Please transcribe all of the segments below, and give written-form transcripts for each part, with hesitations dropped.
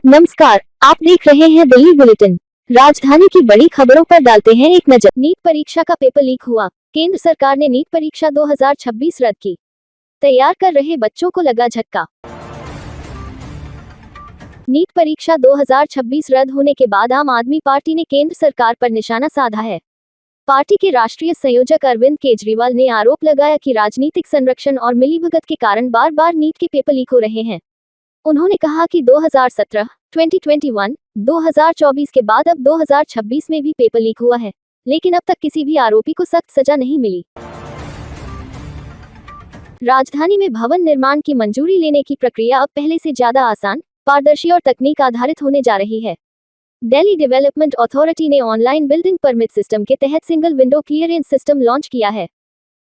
नमस्कार, आप देख रहे हैं दिल्ली बुलेटिन। राजधानी की बड़ी खबरों पर डालते हैं एक नजर। नीट परीक्षा का पेपर लीक हुआ। केंद्र सरकार ने नीट परीक्षा 2026 रद्द की। तैयार कर रहे बच्चों को लगा झटका। नीट परीक्षा 2026 रद्द होने के बाद आम आदमी पार्टी ने केंद्र सरकार पर निशाना साधा है। पार्टी के राष्ट्रीय संयोजक अरविंद केजरीवाल ने आरोप लगाया कि राजनीतिक संरक्षण और मिलीभगत के कारण बार बार नीट के पेपर लीक हो रहे हैं। उन्होंने कहा कि 2017, 2021, 2024 के बाद अब 2026 में भी पेपर लीक हुआ है, लेकिन अब तक किसी भी आरोपी को सख्त सजा नहीं मिली। राजधानी में भवन निर्माण की मंजूरी लेने की प्रक्रिया अब पहले से ज्यादा आसान, पारदर्शी और तकनीक आधारित होने जा रही है। दिल्ली डेवलपमेंट अथॉरिटी ने ऑनलाइन बिल्डिंग परमिट सिस्टम के तहत single window clearance system launch किया है।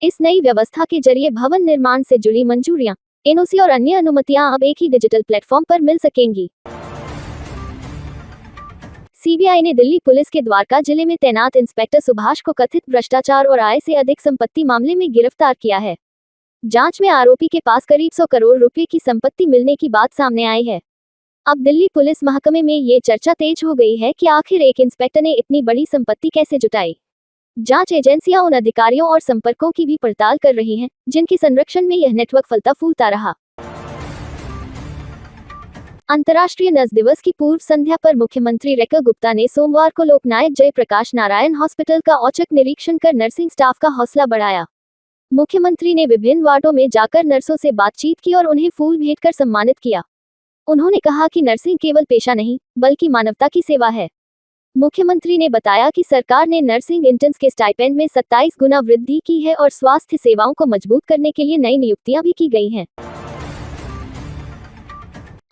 इस नई व्यवस्था के जरिए भवन निर्माण से जुड़ी मंजूरियां, एनओसी और अन्य अनुमतियां अब एक ही डिजिटल प्लेटफॉर्म पर मिल सकेंगी। सीबीआई ने दिल्ली पुलिस के द्वारका जिले में तैनात इंस्पेक्टर सुभाष को कथित भ्रष्टाचार और आय से अधिक संपत्ति मामले में गिरफ्तार किया है। जांच में आरोपी के पास करीब 100 करोड़ रुपए की संपत्ति मिलने की बात सामने आई है। अब दिल्ली पुलिस महकमे में ये चर्चा तेज हो गई है कि आखिर एक इंस्पेक्टर ने इतनी बड़ी संपत्ति कैसे जुटाई। जांच एजेंसियां उन अधिकारियों और संपर्कों की भी पड़ताल कर रही हैं, जिनके संरक्षण में यह नेटवर्क फलता फूलता रहा। अंतर्राष्ट्रीय नर्स दिवस की पूर्व संध्या पर मुख्यमंत्री रेखा गुप्ता ने सोमवार को लोकनायक जयप्रकाश नारायण हॉस्पिटल का औचक निरीक्षण कर नर्सिंग स्टाफ का हौसला बढ़ाया। मुख्यमंत्री ने विभिन्न वार्डों में जाकर नर्सों से बातचीत की और उन्हें फूल भेंट कर सम्मानित किया। उन्होंने कहा कि नर्सिंग केवल पेशा नहीं, बल्कि मानवता की सेवा है। मुख्यमंत्री ने बताया कि सरकार ने नर्सिंग इंटर्न्स के स्टाइपेंड में 27 गुना वृद्धि की है और स्वास्थ्य सेवाओं को मजबूत करने के लिए नई नियुक्तियां भी की गई हैं।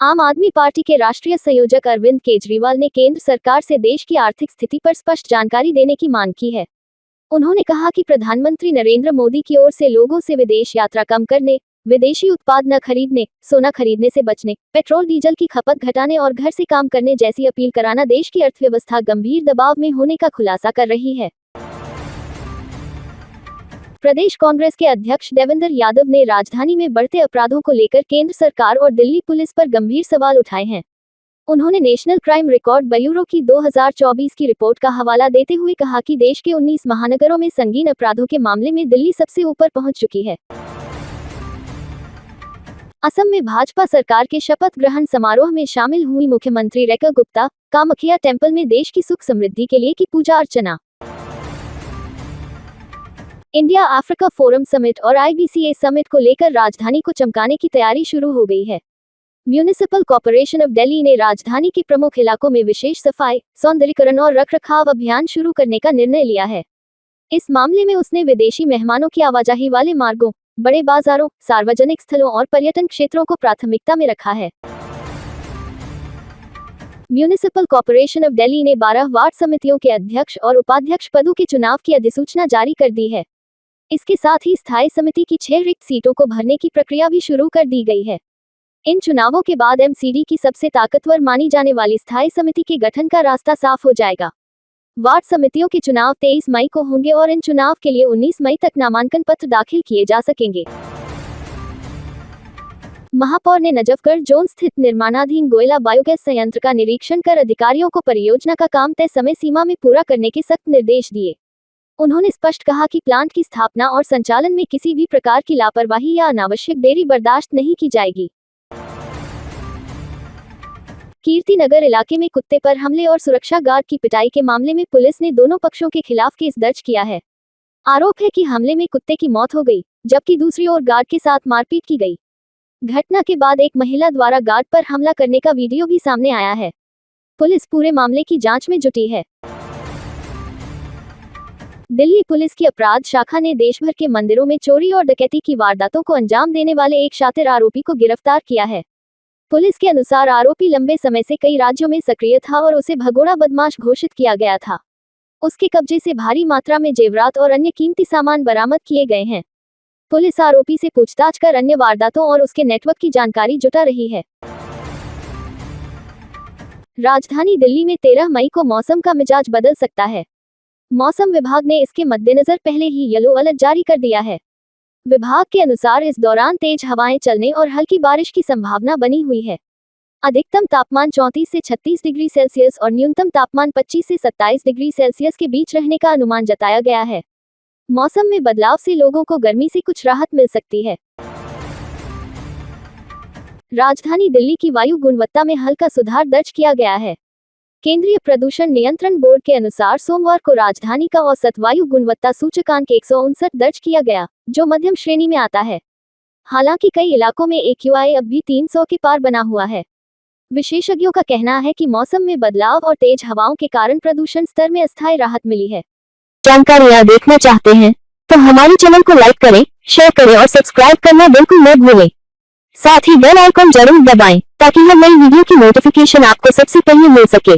आम आदमी पार्टी के राष्ट्रीय संयोजक अरविंद केजरीवाल ने केंद्र सरकार से देश की आर्थिक स्थिति पर स्पष्ट जानकारी देने की मांग की है। उन्होंने कहा कि प्रधानमंत्री नरेंद्र मोदी की ओर से लोगों से विदेश यात्रा कम करने, विदेशी उत्पाद न खरीदने, सोना खरीदने से बचने, पेट्रोल डीजल की खपत घटाने और घर से काम करने जैसी अपील कराना देश की अर्थव्यवस्था गंभीर दबाव में होने का खुलासा कर रही है। प्रदेश कांग्रेस के अध्यक्ष देवेंद्र यादव ने राजधानी में बढ़ते अपराधों को लेकर केंद्र सरकार और दिल्ली पुलिस पर गंभीर सवाल उठाए हैं। उन्होंने नेशनल क्राइम रिकॉर्ड ब्यूरो की 2024 की रिपोर्ट का हवाला देते हुए कहा कि देश के 19 महानगरों में संगीन अपराधों के मामले में दिल्ली सबसे ऊपर पहुंच चुकी है। असम में भाजपा सरकार के शपथ ग्रहण समारोह में शामिल हुई मुख्यमंत्री रेखा गुप्ता, कामाख्या टेम्पल में देश की सुख समृद्धि के लिए की पूजा अर्चना। इंडिया अफ्रीका फोरम समिट और IBCA समिट को लेकर राजधानी को चमकाने की तैयारी शुरू हो गई है। म्यूनिसिपल कॉर्पोरेशन ऑफ दिल्ली ने राजधानी के प्रमुख इलाकों में विशेष सफाई, सौंदर्यीकरण और रखरखाव अभियान शुरू करने का निर्णय लिया है। इस मामले में उसने विदेशी मेहमानों की आवाजाही वाले मार्गों, बड़े बाजारों, सार्वजनिक स्थलों और पर्यटन क्षेत्रों को प्राथमिकता में रखा है। म्यूनिसिपल कॉर्पोरेशन ऑफ दिल्ली ने 12 वार्ड समितियों के अध्यक्ष और उपाध्यक्ष पदों के चुनाव की अधिसूचना जारी कर दी है। इसके साथ ही स्थायी समिति की 6 रिक्त सीटों को भरने की प्रक्रिया भी शुरू कर दी गई है। इन चुनावों के बाद MCD की सबसे ताकतवर मानी जाने वाली स्थायी समिति के गठन का रास्ता साफ हो जाएगा। वार्ड समितियों के चुनाव 23 मई को होंगे और इन चुनाव के लिए 19 मई तक नामांकन पत्र दाखिल किए जा सकेंगे। महापौर ने नजफगढ़ जोन स्थित निर्माणाधीन कोयला बायोगैस संयंत्र का निरीक्षण कर अधिकारियों को परियोजना का काम तय समय सीमा में पूरा करने के सख्त निर्देश दिए। उन्होंने स्पष्ट कहा कि प्लांट की स्थापना और संचालन में किसी भी प्रकार की लापरवाही या अनावश्यक देरी बर्दाश्त नहीं की जाएगी। कीर्तिनगर इलाके में कुत्ते पर हमले और सुरक्षा गार्ड की पिटाई के मामले में पुलिस ने दोनों पक्षों के खिलाफ केस दर्ज किया है। आरोप है कि हमले में कुत्ते की मौत हो गई, जबकि दूसरी ओर गार्ड के साथ मारपीट की गई। घटना के बाद एक महिला द्वारा गार्ड पर हमला करने का वीडियो भी सामने आया है। पुलिस पूरे मामले की जांच में जुटी है। दिल्ली पुलिस की अपराध शाखा ने देश भर के मंदिरों में चोरी और डकैती की वारदातों को अंजाम देने वाले एक शातिर आरोपी को गिरफ्तार किया है। पुलिस के अनुसार आरोपी लंबे समय से कई राज्यों में सक्रिय था और उसे भगोड़ा बदमाश घोषित किया गया था। उसके कब्जे से भारी मात्रा में जेवरात और अन्य कीमती सामान बरामद किए गए हैं। पुलिस आरोपी से पूछताछ कर अन्य वारदातों और उसके नेटवर्क की जानकारी जुटा रही है। राजधानी दिल्ली में 13 मई को मौसम का मिजाज बदल सकता है। मौसम विभाग ने इसके मद्देनजर पहले ही येलो अलर्ट जारी कर दिया है। विभाग के अनुसार इस दौरान तेज हवाएं चलने और हल्की बारिश की संभावना बनी हुई है। अधिकतम तापमान 34 से 36 डिग्री सेल्सियस और न्यूनतम तापमान 25 से 27 डिग्री सेल्सियस के बीच रहने का अनुमान जताया गया है। मौसम में बदलाव से लोगों को गर्मी से कुछ राहत मिल सकती है। राजधानी दिल्ली की वायु गुणवत्ता में हल्का सुधार दर्ज किया गया है। केंद्रीय प्रदूषण नियंत्रण बोर्ड के अनुसार सोमवार को राजधानी का औसत वायु गुणवत्ता सूचकांक 159 दर्ज किया गया, जो मध्यम श्रेणी में आता है। हालांकि कई इलाकों में AQI अब भी 300 के पार बना हुआ है। विशेषज्ञों का कहना है कि मौसम में बदलाव और तेज हवाओं के कारण प्रदूषण स्तर में अस्थायी राहत मिली है। जानकारियाँ देखना चाहते हैं तो हमारे चैनल को लाइक करें, शेयर करें और सब्सक्राइब करना बिल्कुल न भूलें। साथ ही बेल आइकन जरूर दबाएं ताकि हर नई वीडियो की नोटिफिकेशन आपको सबसे पहले मिल सके।